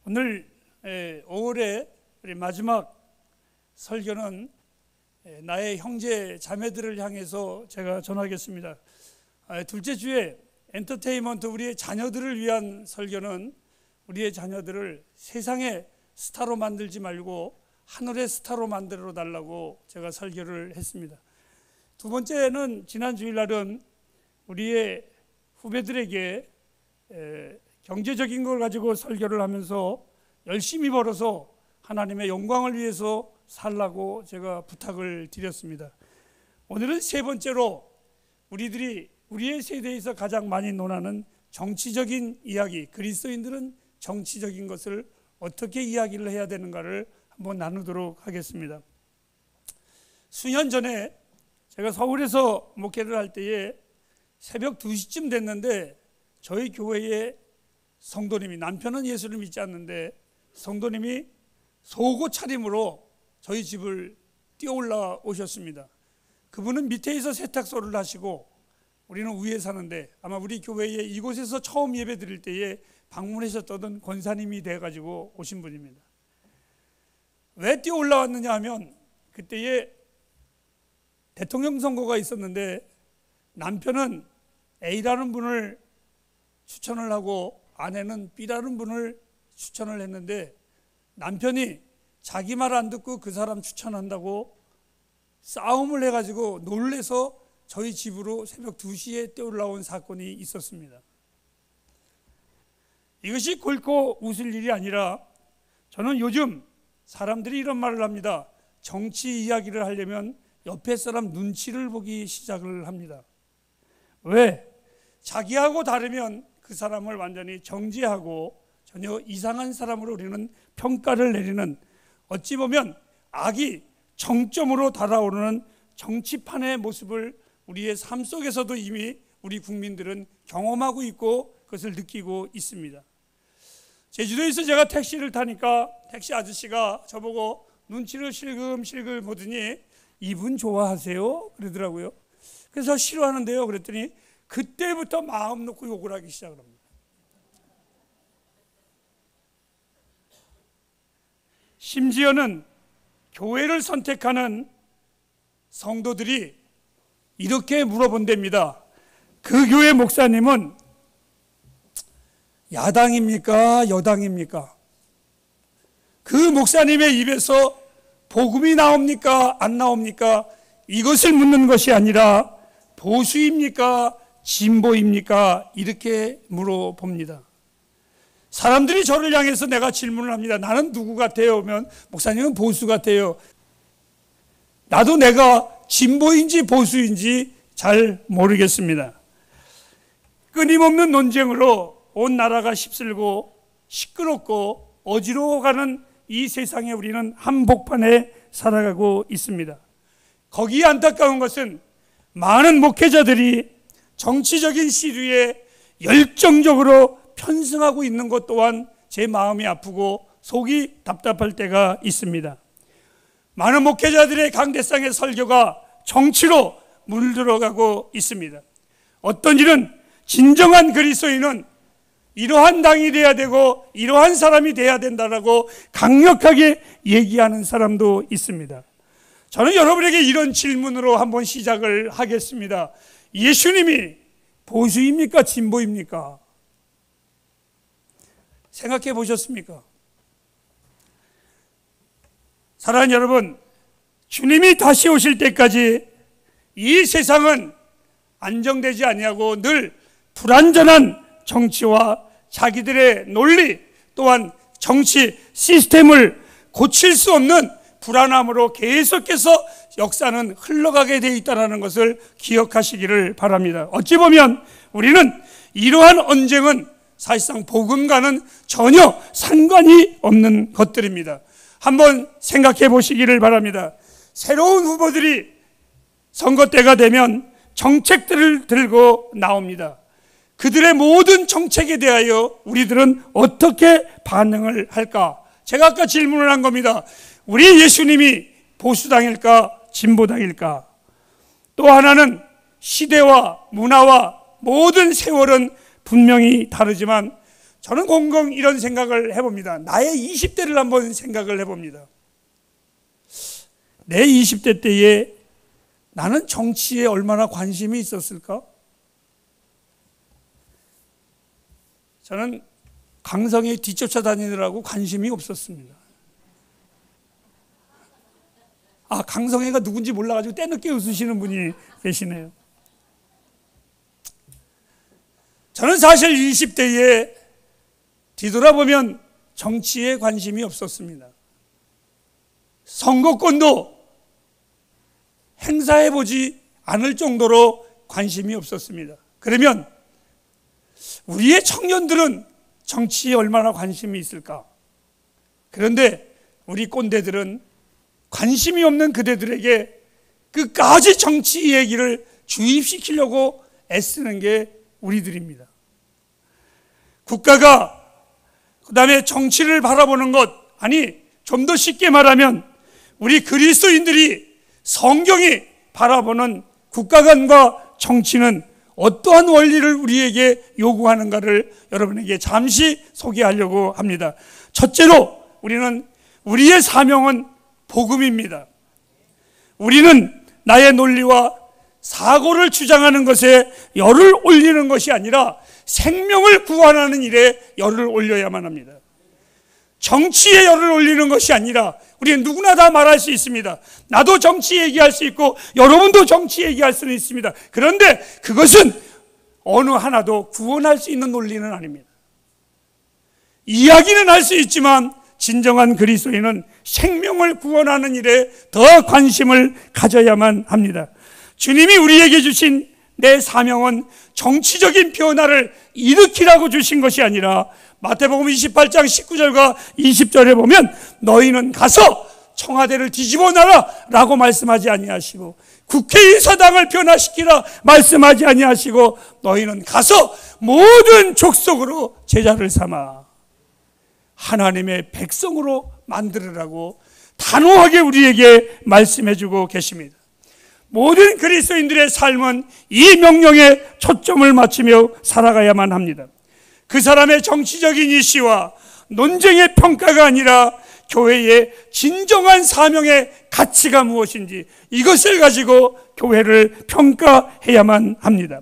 오늘 5월의 우리 마지막 설교는 나의 형제 자매들을 향해서 제가 전하겠습니다. 둘째 주에 엔터테인먼트, 우리의 자녀들을 위한 설교는 우리의 자녀들을 세상의 스타로 만들지 말고 하늘의 스타로 만들어 달라고 제가 설교를 했습니다. 두 번째는 지난 주일날은 우리의 후배들에게 경제적인 걸 가지고 설교를 하면서 열심히 벌어서 하나님의 영광을 위해서 살라고 제가 부탁을 드렸습니다. 오늘은 세 번째로 우리의 세대에서 가장 많이 논하는 정치적인 이야기, 그리스도인들은 정치적인 것을 어떻게 이야기를 해야 되는가를 한번 나누도록 하겠습니다. 수년 전에 제가 서울에서 목회를 할 때에 새벽 2시쯤 됐는데 저희 교회에 성도님이, 남편은 예수를 믿지 않는데 성도님이 속옷 차림으로 저희 집을 뛰어 올라오셨습니다. 그분은 밑에서 세탁소를 하시고 우리는 위에 사는데 아마 우리 교회에 이곳에서 처음 예배 드릴 때에 방문하셨던 권사님이 돼가지고 오신 분입니다. 왜 뛰어 올라왔느냐 하면 그때에 대통령 선거가 있었는데 남편은 A라는 분을 추천을 하고 아내는 B라는 분을 추천을 했는데 남편이 자기 말 안 듣고 그 사람 추천한다고 싸움을 해가지고 놀래서 저희 집으로 새벽 2시에 뛰어올라온 사건이 있었습니다. 이것이 골고 웃을 일이 아니라 저는 요즘 사람들이 이런 말을 합니다. 정치 이야기를 하려면 옆에 사람 눈치를 보기 시작을 합니다. 왜? 자기하고 다르면 그 사람을 완전히 정죄하고 전혀 이상한 사람으로 우리는 평가를 내리는, 어찌 보면 악이 정점으로 달아오르는 정치판의 모습을 우리의 삶 속에서도 이미 우리 국민들은 경험하고 있고 그것을 느끼고 있습니다. 제주도에서 제가 택시를 타니까 택시 아저씨가 저보고 눈치를 실금실금 보더니 이분 좋아하세요? 그러더라고요. 그래서 싫어하는데요 그랬더니 그때부터 마음 놓고 욕을 하기 시작을 합니다. 심지어는 교회를 선택하는 성도들이 이렇게 물어본답니다. 그 교회 목사님은 야당입니까? 여당입니까? 그 목사님의 입에서 복음이 나옵니까? 안 나옵니까? 이것을 묻는 것이 아니라 보수입니까? 진보입니까? 이렇게 물어봅니다. 사람들이 저를 향해서 내가 질문을 합니다. 나는 누구 같아요? 그러면 목사님은 보수 같아요. 나도 내가 진보인지 보수인지 잘 모르겠습니다. 끊임없는 논쟁으로 온 나라가 휩쓸고 시끄럽고 어지러워가는 이 세상에 우리는 한복판에 살아가고 있습니다. 거기에 안타까운 것은 많은 목회자들이 정치적인 시류에 열정적으로 편승하고 있는 것 또한 제 마음이 아프고 속이 답답할 때가 있습니다. 많은 목회자들의 강대상의 설교가 정치로 물들어가고 있습니다. 어떤 일은 진정한 그리스도인은 이러한 당이 돼야 되고 이러한 사람이 돼야 된다라고 강력하게 얘기하는 사람도 있습니다. 저는 여러분에게 이런 질문으로 한번 시작을 하겠습니다. 예수님이 보수입니까? 진보입니까? 생각해 보셨습니까? 사랑하는 여러분, 주님이 다시 오실 때까지 이 세상은 안정되지 아니하고 늘 불완전한 정치와 자기들의 논리 또한 정치 시스템을 고칠 수 없는 불안함으로 계속해서 역사는 흘러가게 되어 있다는 것을 기억하시기를 바랍니다. 어찌 보면 우리는 이러한 언쟁은 사실상 복음과는 전혀 상관이 없는 것들입니다. 한번 생각해 보시기를 바랍니다. 새로운 후보들이 선거 때가 되면 정책들을 들고 나옵니다. 그들의 모든 정책에 대하여 우리들은 어떻게 반응을 할까? 제가 아까 질문을 한 겁니다. 우리 예수님이 보수당일까? 진보당일까? 또 하나는 시대와 문화와 모든 세월은 분명히 다르지만 저는 공공 이런 생각을 해봅니다. 나의 20대를 한번 생각을 해봅니다. 내 20대 때에 나는 정치에 얼마나 관심이 있었을까? 저는 강성에 뒤쫓아 다니느라고 관심이 없었습니다. 강성애가 누군지 몰라가지고 때늦게 웃으시는 분이 계시네요. 저는 사실 20대에 뒤돌아보면 정치에 관심이 없었습니다. 선거권도 행사해보지 않을 정도로 관심이 없었습니다. 그러면 우리의 청년들은 정치에 얼마나 관심이 있을까? 그런데 우리 꼰대들은 관심이 없는 그대들에게 끝까지 정치 얘기를 주입시키려고 애쓰는 게 우리들입니다. 국가가 그 다음에 정치를 바라보는 것, 좀 더 쉽게 말하면 우리 그리스도인들이 성경이 바라보는 국가관과 정치는 어떠한 원리를 우리에게 요구하는가를 여러분에게 잠시 소개하려고 합니다. 첫째로 우리의 사명은 복음입니다. 우리는 나의 논리와 사고를 주장하는 것에 열을 올리는 것이 아니라 생명을 구원하는 일에 열을 올려야만 합니다. 정치에 열을 올리는 것이 아니라 우리는 누구나 다 말할 수 있습니다. 나도 정치 얘기할 수 있고 여러분도 정치 얘기할 수는 있습니다. 그런데 그것은 어느 하나도 구원할 수 있는 논리는 아닙니다. 이야기는 할 수 있지만 진정한 그리스도인은 생명을 구원하는 일에 더 관심을 가져야만 합니다. 주님이 우리에게 주신 내 사명은 정치적인 변화를 일으키라고 주신 것이 아니라 마태복음 28장 19절과 20절에 보면 너희는 가서 청와대를 뒤집어 놔라 라고 말씀하지 아니하시고 국회의사당을 변화시키라 말씀하지 아니하시고 너희는 가서 모든 족속으로 제자를 삼아 하나님의 백성으로 만들으라고 단호하게 우리에게 말씀해주고 계십니다. 모든 그리스도인들의 삶은 이 명령에 초점을 맞추며 살아가야만 합니다. 그 사람의 정치적인 이시와 논쟁의 평가가 아니라 교회의 진정한 사명의 가치가 무엇인지 이것을 가지고 교회를 평가해야만 합니다.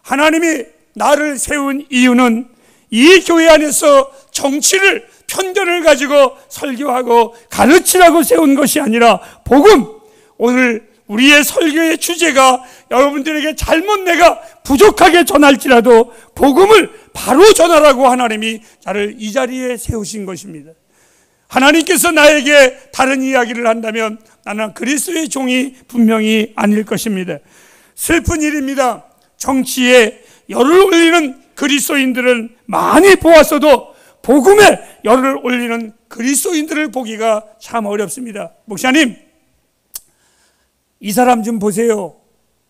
하나님이 나를 세운 이유는 이 교회 안에서 정치를 편견을 가지고 설교하고 가르치라고 세운 것이 아니라 복음, 오늘 우리의 설교의 주제가 여러분들에게 잘못 내가 부족하게 전할지라도 복음을 바로 전하라고 하나님이 나를 이 자리에 세우신 것입니다. 하나님께서 나에게 다른 이야기를 한다면 나는 그리스도의 종이 분명히 아닐 것입니다. 슬픈 일입니다. 정치에 열을 올리는 그리스도인들은 많이 보았어도 복음에 열을 올리는 그리스도인들을 보기가 참 어렵습니다. 목사님, 이 사람 좀 보세요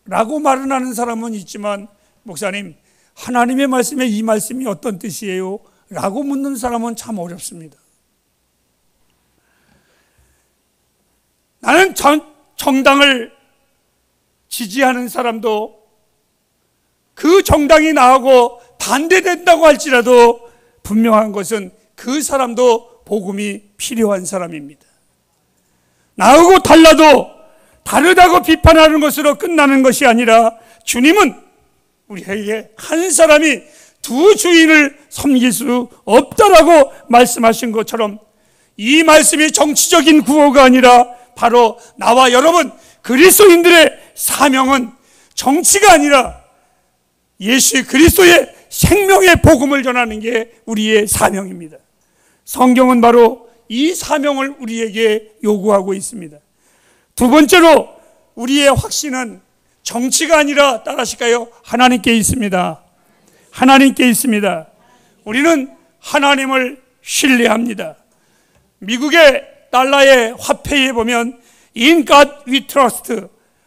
라고 말은 하는 사람은 있지만 목사님, 하나님의 말씀에 이 말씀이 어떤 뜻이에요? 라고 묻는 사람은 참 어렵습니다. 나는 정당을 지지하는 사람도 그 정당이 나하고 반대된다고 할지라도 분명한 것은 그 사람도 복음이 필요한 사람입니다. 나하고 달라도 다르다고 비판하는 것으로 끝나는 것이 아니라 주님은 우리에게 한 사람이 두 주인을 섬길 수 없다라고 말씀하신 것처럼 이 말씀이 정치적인 구호가 아니라 바로 나와 여러분 그리스도인들의 사명은 정치가 아니라 예수 그리스도의 생명의 복음을 전하는 게 우리의 사명입니다. 성경은 바로 이 사명을 우리에게 요구하고 있습니다. 두 번째로 우리의 확신은 정치가 아니라 따라하실까요? 하나님께 있습니다. 하나님께 있습니다. 우리는 하나님을 신뢰합니다. 미국의 달러의 화폐에 보면 In God we trust,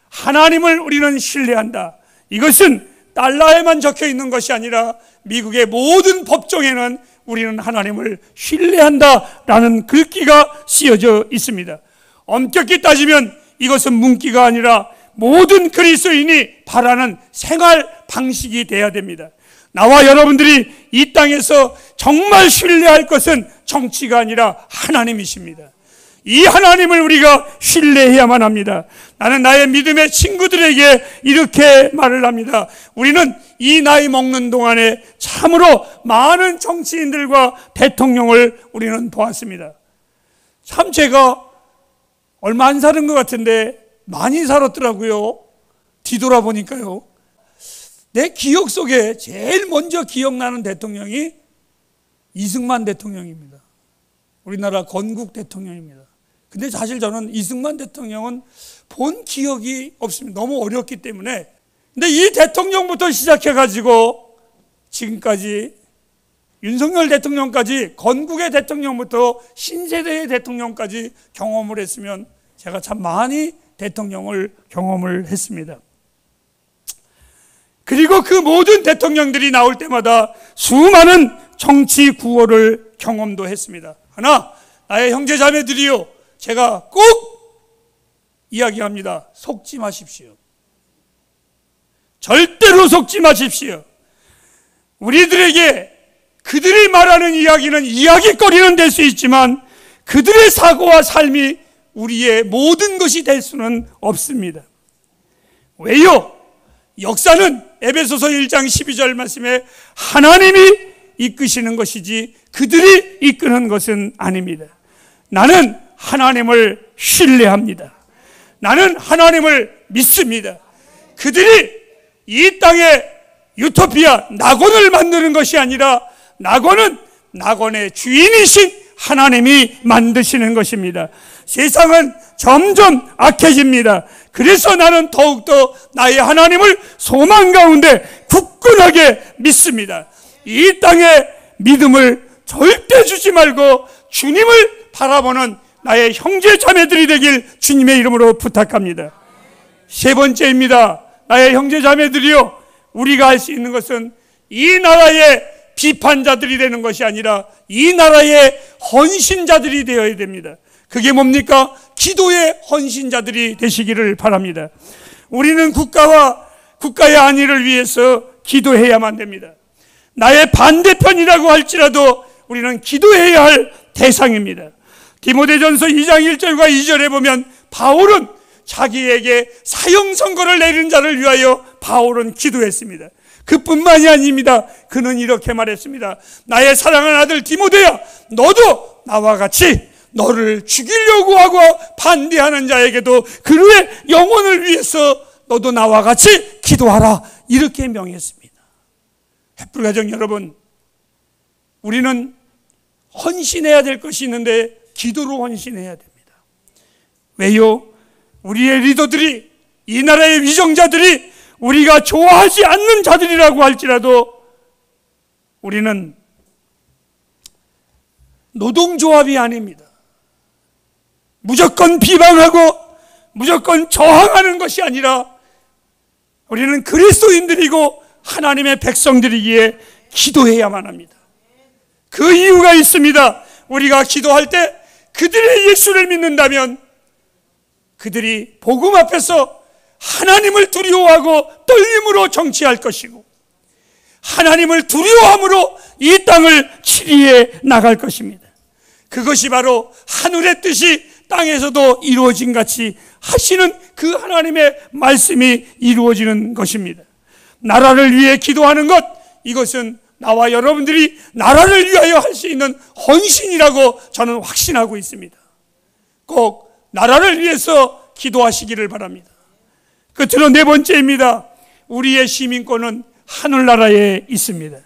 하나님을 우리는 신뢰한다. 이것은 달러에만 적혀 있는 것이 아니라 미국의 모든 법정에는 우리는 하나님을 신뢰한다라는 글귀가 쓰여져 있습니다. 엄격히 따지면 이것은 문구가 아니라 모든 그리스도인이 바라는 생활 방식이 돼야 됩니다. 나와 여러분들이 이 땅에서 정말 신뢰할 것은 정치가 아니라 하나님이십니다. 이 하나님을 우리가 신뢰해야만 합니다. 나는 나의 믿음의 친구들에게 이렇게 말을 합니다. 우리는 이 나이 먹는 동안에 참으로 많은 정치인들과 대통령을 우리는 보았습니다. 참 제가 얼마 안 사는 것 같은데 많이 살았더라고요. 뒤돌아보니까요. 내 기억 속에 제일 먼저 기억나는 대통령이 이승만 대통령입니다. 우리나라 건국 대통령입니다. 근데 사실 저는 이승만 대통령은 본 기억이 없습니다. 너무 어렸기 때문에. 근데 이 대통령부터 시작해가지고 지금까지 윤석열 대통령까지, 건국의 대통령부터 신세대의 대통령까지 경험을 했으면 제가 참 많이 대통령을 경험을 했습니다. 그리고 그 모든 대통령들이 나올 때마다 수많은 정치 구호를 경험도 했습니다. 하나, 나의 형제 자매들이요, 제가 꼭 이야기합니다. 속지 마십시오. 절대로 속지 마십시오. 우리들에게 그들이 말하는 이야기는 이야기거리는 될 수 있지만 그들의 사고와 삶이 우리의 모든 것이 될 수는 없습니다. 왜요? 역사는 에베소서 1장 12절 말씀에 하나님이 이끄시는 것이지 그들이 이끄는 것은 아닙니다. 나는 하나님을 신뢰합니다. 나는 하나님을 믿습니다. 그들이 이 땅에 유토피아, 낙원을 만드는 것이 아니라 낙원은 낙원의 주인이신 하나님이 만드시는 것입니다. 세상은 점점 악해집니다. 그래서 나는 더욱더 나의 하나님을 소망 가운데 굳건하게 믿습니다. 이 땅에 믿음을 절대 주지 말고 주님을 바라보는 나의 형제 자매들이 되길 주님의 이름으로 부탁합니다. 세 번째입니다. 나의 형제 자매들이요, 우리가 할 수 있는 것은 이 나라의 비판자들이 되는 것이 아니라 이 나라의 헌신자들이 되어야 됩니다. 그게 뭡니까? 기도의 헌신자들이 되시기를 바랍니다. 우리는 국가와 국가의 안위를 위해서 기도해야만 됩니다. 나의 반대편이라고 할지라도 우리는 기도해야 할 대상입니다. 디모데전서 2장 1절과 2절에 보면 바울은 자기에게 사형 선고를 내린 자를 위하여 바울은 기도했습니다. 그뿐만이 아닙니다. 그는 이렇게 말했습니다. 나의 사랑하는 아들 디모데야, 너도 나와 같이 너를 죽이려고 하고 반대하는 자에게도 그의 영혼을 위해서 너도 나와 같이 기도하라, 이렇게 명했습니다. 햇불가정 여러분, 우리는 헌신해야 될 것이 있는데 기도로 헌신해야 됩니다. 왜요? 우리의 리더들이, 이 나라의 위정자들이 우리가 좋아하지 않는 자들이라고 할지라도 우리는 노동조합이 아닙니다. 무조건 비방하고 무조건 저항하는 것이 아니라 우리는 그리스도인들이고 하나님의 백성들이기에 기도해야만 합니다. 그 이유가 있습니다. 우리가 기도할 때 그들의 예수를 믿는다면 그들이 복음 앞에서 하나님을 두려워하고 떨림으로 정치할 것이고 하나님을 두려워함으로 이 땅을 치리해 나갈 것입니다. 그것이 바로 하늘의 뜻이 땅에서도 이루어진 같이 하시는 그 하나님의 말씀이 이루어지는 것입니다. 나라를 위해 기도하는 것, 이것은 나와 여러분들이 나라를 위하여 할 수 있는 헌신이라고 저는 확신하고 있습니다. 꼭 나라를 위해서 기도하시기를 바랍니다. 끝으로 네 번째입니다. 우리의 시민권은 하늘나라에 있습니다.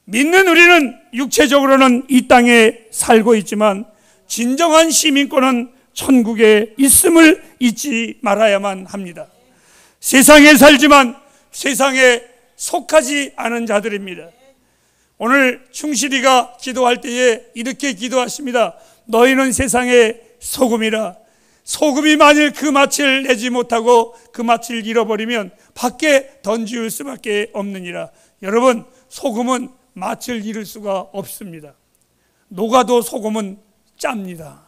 믿는 우리는 육체적으로는 이 땅에 살고 있지만 진정한 시민권은 천국에 있음을 잊지 말아야만 합니다. 세상에 살지만 세상에 속하지 않은 자들입니다. 오늘 충실이가 기도할 때에 이렇게 기도하십니다. 너희는 세상의 소금이라. 소금이 만일 그 맛을 내지 못하고 그 맛을 잃어버리면 밖에 던지울 수밖에 없느니라. 여러분, 소금은 맛을 잃을 수가 없습니다. 녹아도 소금은 짭니다.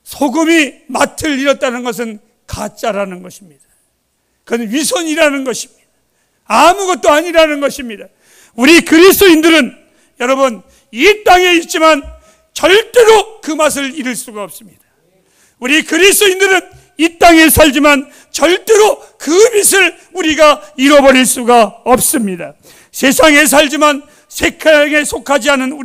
소금이 맛을 잃었다는 것은 가짜라는 것입니다. 그건 위선이라는 것입니다. 아무것도 아니라는 것입니다. 우리 그리스도인들은 여러분 이 땅에 있지만 절대로 그 맛을 잃을 수가 없습니다. 우리 그리스도인들은 이 땅에 살지만 절대로 그 빛을 우리가 잃어버릴 수가 없습니다. 세상에 살지만 세상에 속하지 않은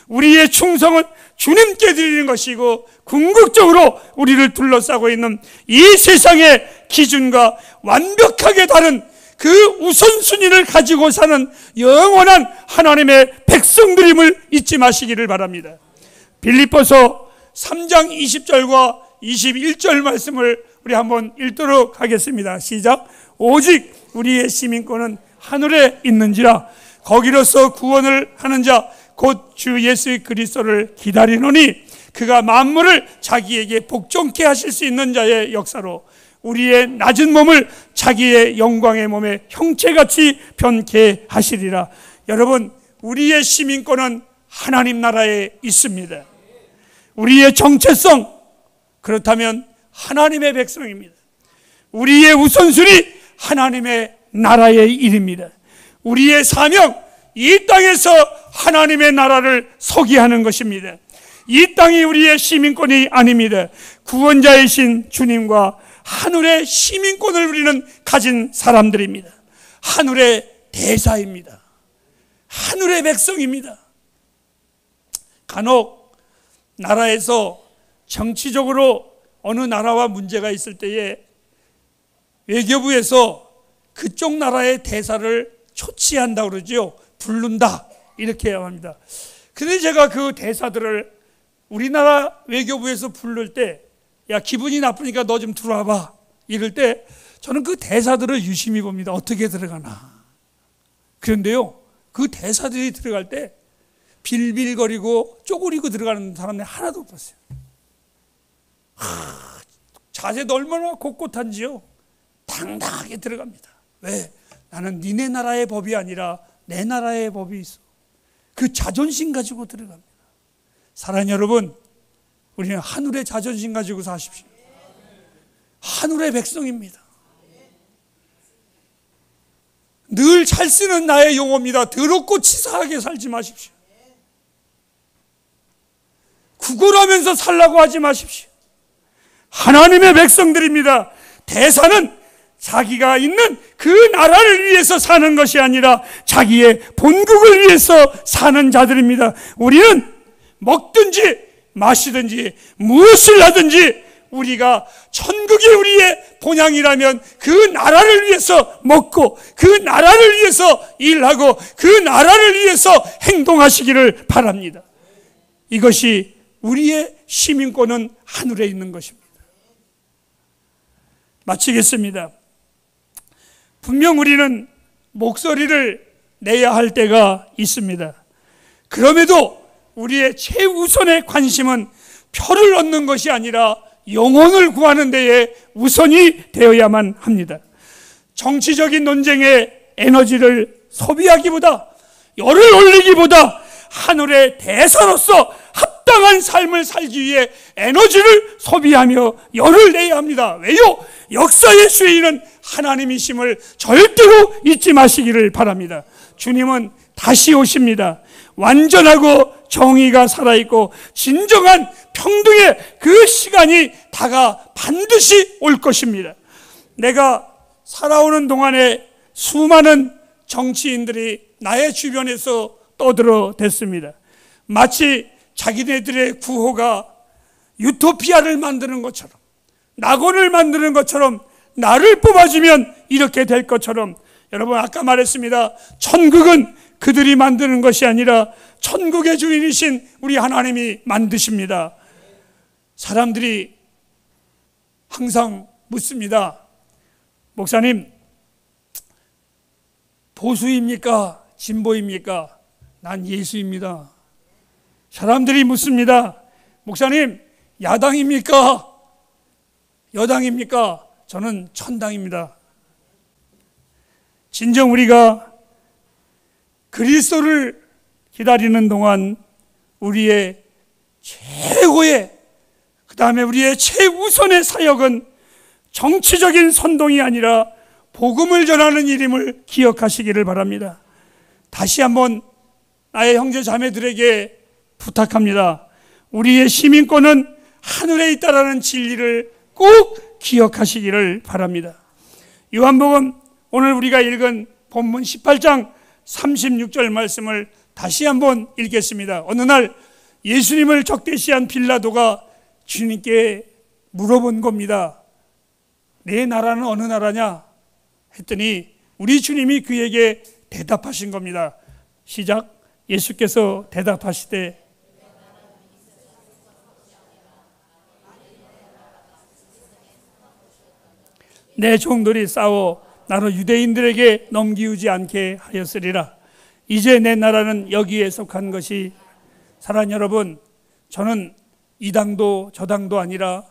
우리의 충성은 주님께 드리는 것이고, 궁극적으로 우리를 둘러싸고 있는 이 세상의 기준과 완벽하게 다른 그 우선순위를 가지고 사는 영원한 하나님의 백성들임을 잊지 마시기를 바랍니다. 빌립보서 3장 20절과 21절 말씀을 우리 한번 읽도록 하겠습니다. 시작. 오직 우리의 시민권은 하늘에 있는지라 거기로서 구원을 하는 자 곧 주 예수 그리스도를 기다리노니 그가 만물을 자기에게 복종케 하실 수 있는 자의 역사로 우리의 낮은 몸을 자기의 영광의 몸의 형체같이 변케 하시리라. 여러분, 우리의 시민권은 하나님 나라에 있습니다. 우리의 정체성, 그렇다면 하나님의 백성입니다. 우리의 우선순위, 하나님의 나라의 일입니다. 우리의 사명, 이 땅에서 하나님의 나라를 서기하는 것입니다. 이 땅이 우리의 시민권이 아닙니다. 구원자이신 주님과 하늘의 시민권을 우리는 가진 사람들입니다. 하늘의 대사입니다. 하늘의 백성입니다. 간혹 나라에서 정치적으로 어느 나라와 문제가 있을 때에 외교부에서 그쪽 나라의 대사를 초치한다고 그러죠. 부른다, 이렇게 합니다. 근데 제가 그 대사들을 우리나라 외교부에서 부를 때, 야, 기분이 나쁘니까 너 좀 들어와봐, 이럴 때 저는 그 대사들을 유심히 봅니다. 어떻게 들어가나. 그런데요, 그 대사들이 들어갈 때 빌빌거리고 쪼그리고 들어가는 사람들 하나도 못 봤어요. 자세도 얼마나 꼿꼿한지요. 당당하게 들어갑니다. 왜? 나는 니네 나라의 법이 아니라 내 나라의 법이 있어. 그 자존심 가지고 들어갑니다. 사랑하는 여러분, 우리는 하늘의 자존심 가지고 사십시오. 하늘의 백성입니다. 늘 잘 쓰는 나의 용어입니다. 더럽고 치사하게 살지 마십시오. 구걸하면서 살라고 하지 마십시오. 하나님의 백성들입니다. 대사는 자기가 있는 그 나라를 위해서 사는 것이 아니라 자기의 본국을 위해서 사는 자들입니다. 우리는 먹든지 마시든지 무엇을 하든지 우리가 천국이 우리의 본향이라면 그 나라를 위해서 먹고 그 나라를 위해서 일하고 그 나라를 위해서 행동하시기를 바랍니다. 이것이 우리의 시민권은 하늘에 있는 것입니다. 마치겠습니다. 분명 우리는 목소리를 내야 할 때가 있습니다. 그럼에도 우리의 최우선의 관심은 표를 얻는 것이 아니라 영혼을 구하는 데에 우선이 되어야만 합니다. 정치적인 논쟁에 에너지를 소비하기보다, 열을 올리기보다 하늘의 대사로서 합당한 삶을 살기 위해 에너지를 소비하며 열을 내야 합니다. 왜요? 역사의 주인은 하나님이심을 절대로 잊지 마시기를 바랍니다. 주님은 다시 오십니다. 완전하고 정의가 살아있고 진정한 평등의 그 시간이 반드시 올 것입니다. 내가 살아오는 동안에 수많은 정치인들이 나의 주변에서 떠들어댔습니다. 마치 자기네들의 구호가 유토피아를 만드는 것처럼, 낙원을 만드는 것처럼, 나를 뽑아주면 이렇게 될 것처럼. 여러분, 아까 말했습니다. 천국은 그들이 만드는 것이 아니라 천국의 주인이신 우리 하나님이 만드십니다. 사람들이 항상 묻습니다. 목사님, 보수입니까? 진보입니까? 난 예수입니다. 사람들이 묻습니다. 목사님, 야당입니까? 여당입니까? 저는 천당입니다. 진정 우리가 그리스도를 기다리는 동안 우리의 최고의, 그 다음에 우리의 최우선의 사역은 정치적인 선동이 아니라 복음을 전하는 일임을 기억하시기를 바랍니다. 다시 한번 나의 형제 자매들에게 부탁합니다. 우리의 시민권은 하늘에 있다라는 진리를 꼭 기억하시기를 바랍니다. 요한복음 오늘 우리가 읽은 본문 18장 36절 말씀을 다시 한번 읽겠습니다. 어느 날 예수님을 적대시한 빌라도가 주님께 물어본 겁니다. 내 나라는 어느 나라냐? 했더니 우리 주님이 그에게 대답하신 겁니다. 시작. 예수께서 대답하시되 내 종들이 싸워 나로 유대인들에게 넘기우지 않게 하였으리라. 이제 내 나라는 여기에 속한 것이. 사랑하는 여러분, 저는 이 당도 저 당도 아니라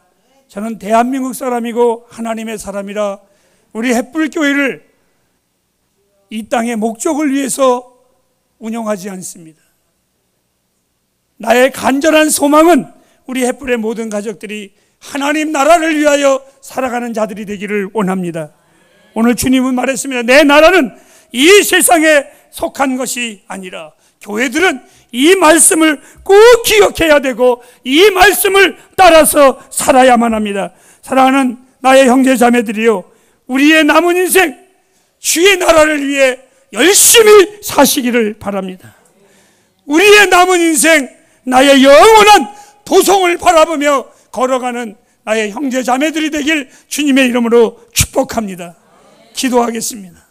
저는 대한민국 사람이고 하나님의 사람이라 우리 햇불교회를 이 땅의 목적을 위해서 운영하지 않습니다. 나의 간절한 소망은 우리 햇불의 모든 가족들이 하나님 나라를 위하여 살아가는 자들이 되기를 원합니다. 오늘 주님은 말했습니다. 내 나라는 이 세상에 속한 것이 아니라 교회들은 이 말씀을 꼭 기억해야 되고 이 말씀을 따라서 살아야만 합니다. 사랑하는 나의 형제 자매들이요, 우리의 남은 인생 주의 나라를 위해 열심히 사시기를 바랍니다. 우리의 남은 인생 나의 영원한 도성을 바라보며 걸어가는 나의 형제 자매들이 되길 주님의 이름으로 축복합니다. 기도하겠습니다.